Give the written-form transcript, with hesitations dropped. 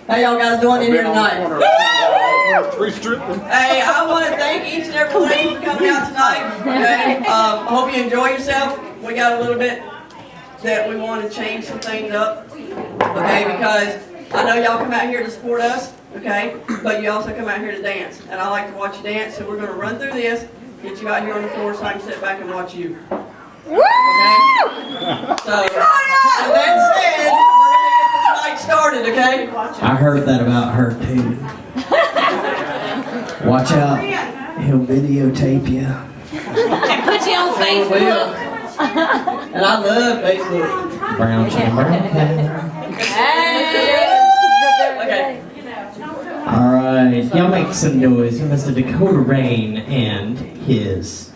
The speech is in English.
How y'all guys doing in here tonight? Hey, I want to thank each and every one of you for coming out tonight. Okay, I hope you enjoy yourself. We got a little bit that we want to change some things up. Okay, because I know y'all come out here to support us. Okay, but you also come out here to dance, and I like to watch you dance. So we're going to run through this, get you out here on the floor so I can sit back and watch you. Okay. So with that said, we're going to get this night started. Okay. I heard that about her too. Watch out, he'll videotape you. And put you on Facebook. And I love Facebook. Brown chamber. Okay. All right, y'all make some noise for Mr. Dakota Rain and his